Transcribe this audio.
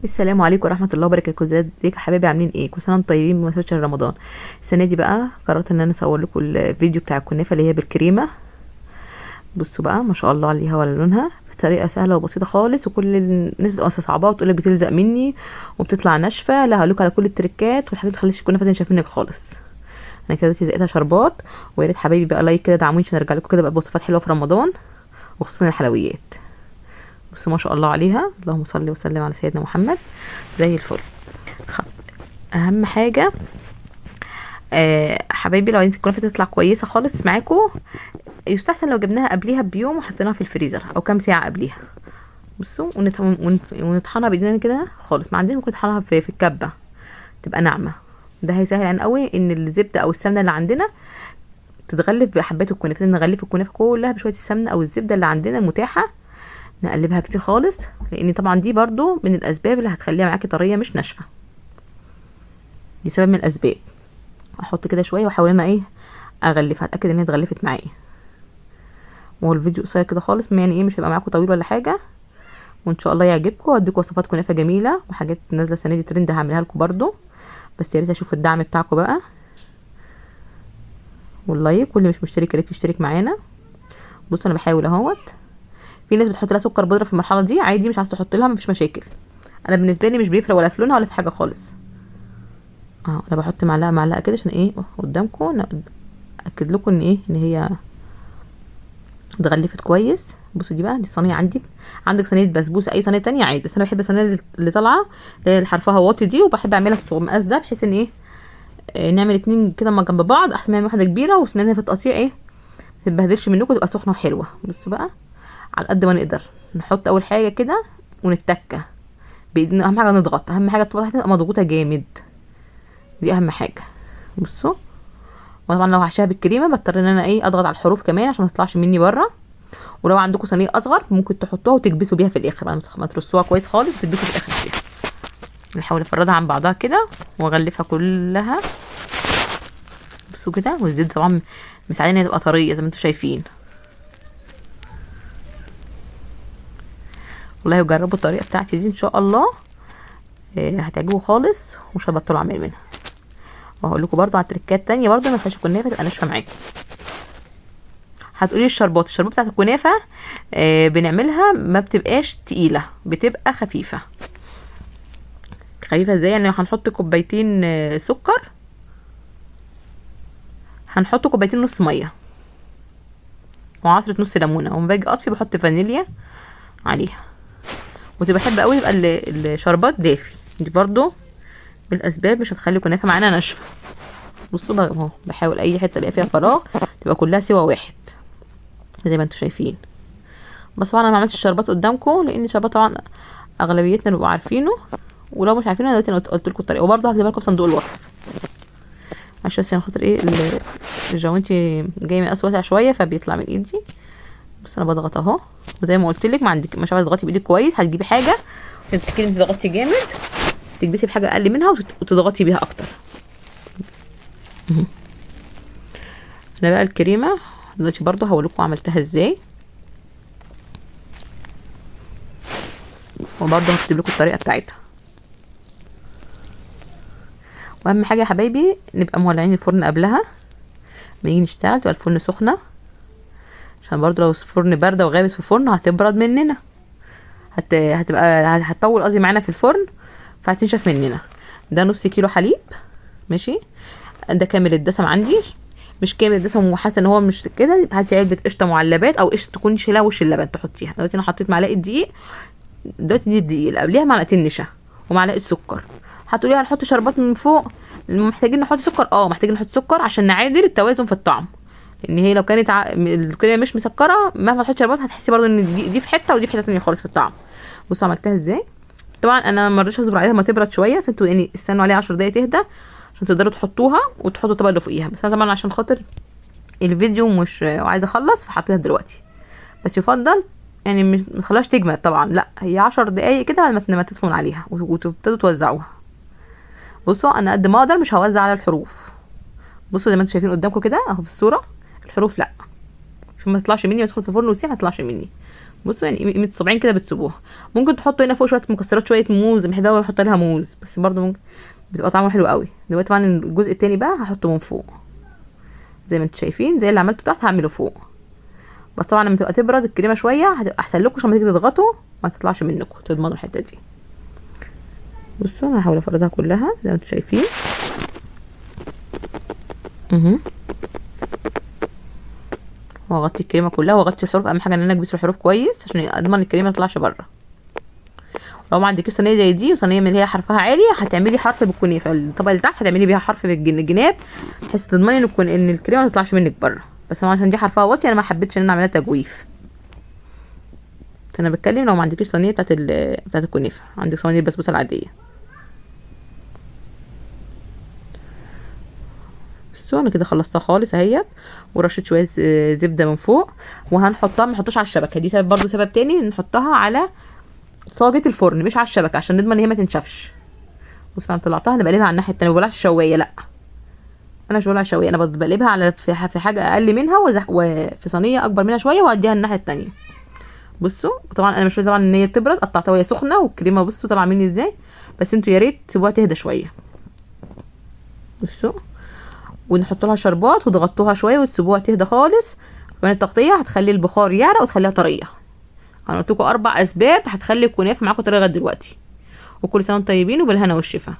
السلام عليكم ورحمه الله وبركاته. ازيكم يا حبايبي؟ عاملين ايه؟ كل سنه وانتم طيبين بمناسبه شهر رمضان. السنه دي بقى قررت ان انا اصور لكم الفيديو بتاع الكنافه اللي هي بالكريمه. بصوا بقى ما شاء الله عليها ولا لونها، بطريقه سهله وبسيطه خالص، وكل الناس بتبقى صعبه وتقول لك بتلزق مني وبتطلع ناشفه. لا، هقول لكم على كل التريكات والحاجات اللي تخليش الكنافه تنشف منك خالص. انا كده دلوقتي زقتها شربات، ويا ريت حبايبي بقى لايك كده دعموني عشان ارجع لكم كده بقى بوصفات حلوه في رمضان، وخصوصا الحلويات. بصوا ما شاء الله عليها، اللهم صل وسلم على سيدنا محمد. زي الفل. خ- اهم حاجه حبايبي، لو عايزين الكنافه تطلع كويسه خالص معاكم، يستحسن لو جبناها قبليها بيوم وحطيناها في الفريزر او كام ساعه قبليها. بصوا ونطحنها بايدينا كده خالص، ما عندنا ممكن نطحنها في الكبه تبقى ناعمه. ده هيسهل عن قوي ان الزبده او السمنه اللي عندنا تتغلف بحبات الكنافه. نغلف الكنافه كلها بشويه السمنه او الزبده اللي عندنا المتاحه، نقلبها كتير خالص، لان طبعا دي برضو من الاسباب اللي هتخليها معاكي طريه مش ناشفه. دي سبب من الاسباب. احط كده شويه واحاول انا اغلفها، اتاكد ان هي اتغلفت معايا. وهو الفيديو قصير كده خالص، يعني مش هيبقى معاكم طويل ولا حاجه، وان شاء الله يعجبكم. واديكم وصفات كنافه جميله وحاجات نازله السنه دي ترند هعملها لكم برضو، بس يا ريت اشوف الدعم بتاعكم بقى واللايك، واللي مش مشترك يا ريت يشترك معانا. بصوا انا بحاول اهوت. في ناس بتحط لها سكر بودره في المرحله دي عادي، مش عايز تحط لها مفيش مشاكل. انا بالنسبه لي مش بيفرق ولا في لونها ولا في حاجه خالص. انا بحط معلقه معلقه كده عشان قدامكم اكد لكم ان هي اتغلفت كويس. بصوا دي بقى، دي الصينيه عندي. عندك صينيه بسبوسه اي صينيه تانية عادي، بس انا بحب الصينيه اللي طالعه اللي حرفها واطي دي، وبحب اعملها المقاس ده بحيث ان نعمل اتنين كده ما جنب بعض احسن ما نعمل واحده كبيره وسنانها في التقطيع ما تتبهدلش منكم، تبقى سخنه وحلوه. بصوا بقى، على قد ما نقدر نحط اول حاجه كده ونتكه بايدينا. اهم حاجه نضغط، اهم حاجه تبقى مضغوطه جامد، دي اهم حاجه. بصوا، وطبعا لو هحشيها بالكريمه بضطر ان انا اضغط على الحروف كمان عشان ما تطلعش مني بره. ولو عندكم صينيه اصغر ممكن تحطوها وتكبسوا بيها في الاخر بعد ما ترصوها كويس خالص، تكبسوا في الاخر فيها. نحاول افردها عن بعضها كده واغلفها كلها. بصوا كده، والزيت طبعا مساعدين انها تبقى طريه زي ما انتم شايفين. والله جربوا الطريقه بتاعتي دي ان شاء الله هتعجبكم خالص، ومش هتبطلوا اعمل منها. وهقول لكم برضو على تريكات تانية برضو ما ينفعش الكنافه تبقى ناشفه معاكم. هتقولي الشربات بتاعت الكنافه بنعملها ما بتبقاش تقيله، بتبقى خفيفه. خفيفه ازاي؟ يعني هنحط كوبايتين سكر، هنحط كوبايتين نص ميه وعصره نص ليمونه، وما باجي اطفي بحط فانيليا عليها. وتبقى بحب قوي يبقى الشربات دافي، دي برضو بالاسباب مش هتخلي الكنافه معانا ناشفه. بصوا بقى اهو، بحاول اي حته الاقي فيها فراغ تبقى كلها سوا واحد زي ما انتم شايفين. بس طبعا انا ما عملتش الشربات قدامكم لان الشربات طبعا اغلبيتنا بنبقى عارفينه، ولو مش عارفينه انا دلوقتي قلت لكم الطريقه، وبرضه هكتبها لكم في صندوق الوصف عشان بس خاطر الجوانتي جاي مقاس واسع شويه فبيطلع من ايدي. بس انا بضغط اهو، وزي ما قلت لك ما عندك مش عايزه تضغطي بايدك كويس، هتجيبي حاجه عشان تتاكدي انت ضغطتي جامد، تكبسي بحاجه اقل منها وتضغطي بيها اكتر. انا بقى الكريمه دلوقتي برضه هقول لكم عملتها ازاي، وبرضه هكتب لكم الطريقه بتاعتها. واهم حاجه يا حبايبي نبقى مولعين الفرن قبلها ما نيجي نشتغل، تبقى الفرن سخنه، عشان برضه لو الفرن بارده وغابت في الفرن هتبرد مننا، هتطول قصدي معانا في الفرن فهتنشف مننا. ده نص كيلو حليب، ماشي. ده كامل الدسم عندي، مش كامل الدسم وحاسه ان هو مش كده، هاتي علبه قشطه معلبات او قشطه تكون شيلها وش اللبن تحطيها. دلوقتي انا حطيت معلقه دقيق، دلوقتي دي الدقيق اللي قبليها معلقتين نشا ومعلقه سكر. هتقولي هنحط شربات من فوق، محتاجين نحط سكر، محتاجين نحط سكر عشان نعادل التوازن في الطعم، لان هي لو كانت الكريمه مش مسكره مهما تحطي شربات هتحسي برضو ان دي في حته ودي في حته تانية خالص في الطعم. بصوا عملتها ازاي. طبعا انا ما رضيتش اصبر عليها ما تبرد شويه، بس انتوا يعني استنوا عليها 10 دقايق تهدى عشان تقدروا تحطوها وتحطوا الطبقه اللي فوقيها. بس انا طبعا عشان خاطر الفيديو مش وعايزه اخلص فحطيتها دلوقتي، بس يفضل يعني مش ما تخليهاش تجمد طبعا، لا هي 10 دقايق كده ما تدفن عليها وتبتدوا توزعوها. بصوا انا قد ما اقدر مش هوزع على الحروف. بصوا زي ما انتم شايفين قدامكم كده اهو في الصوره، الحروف لا عشان ما تطلعش مني، ما تدخل في الفرن وتسيح ما تطلعش مني. بصوا يعني قيمه صباعين كده بتسيبوها. ممكن تحطوا هنا فوق شويه مكسرات، شويه موز، بحب قوي احط لها موز، بس برضو ممكن بتبقى طعمه حلو قوي. دلوقتي طبعا الجزء التاني بقى هحطه من فوق زي ما انتم شايفين، زي اللي عملته تحت هعمله فوق. بس طبعا لما تبقى تبرد الكريمه شويه هتبقى احسن لكم، عشان لما تيجي تضغطوا ما تطلعش منكم، تضمنوا الحته دي. بصوا انا هحاول افردها كلها زي ما انتم شايفين. واغطي الكريمه كلها واغطي الحروف. اهم حاجه ان انا اكبس الحروف كويس عشان اضمن الكريمه ما تطلعش بره. لو ما عندكيش صينيه زي دي وصينيه من اللي هي حرفها عالي، هتعملي حرف بالكنافه، الطبقه اللي تحت هتعملي بيها حرف بالجناب، بحيث تضمني ان الكريمه ما تطلعش منك بره. بس انا عشان دي حرفها واطي انا ما حبيتش ان انا اعملها تجويف. انا بتكلم لو ما عندكيش صينيه بتاعت الكنافه، عندك صينيه البسبوسه العاديه. بصوا انا كده خلصتها خالص اهي، ورشيت شويه زبده من فوق. وهنحطها، ما نحطوش على الشبكه، دي سبب برضو، سبب تاني نحطها على صاجة الفرن مش على الشبكه، عشان نضمن ان هي ما تنشفش. بصوا انا طلعتها، انا بقلبها على الناحيه التانيه، ما بقولهاش الشوايه، لا انا مش بقولها الشوايه، انا بقلبها على في حاجه اقل منها وفي صينيه اكبر منها شويه، واديها الناحيه التانيه. بصوا طبعا انا مش طبعا ان هي تبرد، قطعتها وهي سخنه، والكريمه بصوا طالعه مني ازاي. بس انتوا يا ريت تسيبوها تهدى شويه. بصوا ونحط لها شربات وتغطوها شويه وتسيبوها تهدى خالص. كمان التغطيه هتخلي البخار يعرق وتخليها طريه. انا قلت لكم 4 اسباب هتخلي الكنافه معاكم طريه لغايه دلوقتي. وكل سنه وانتم طيبين وبالهنا والشفا.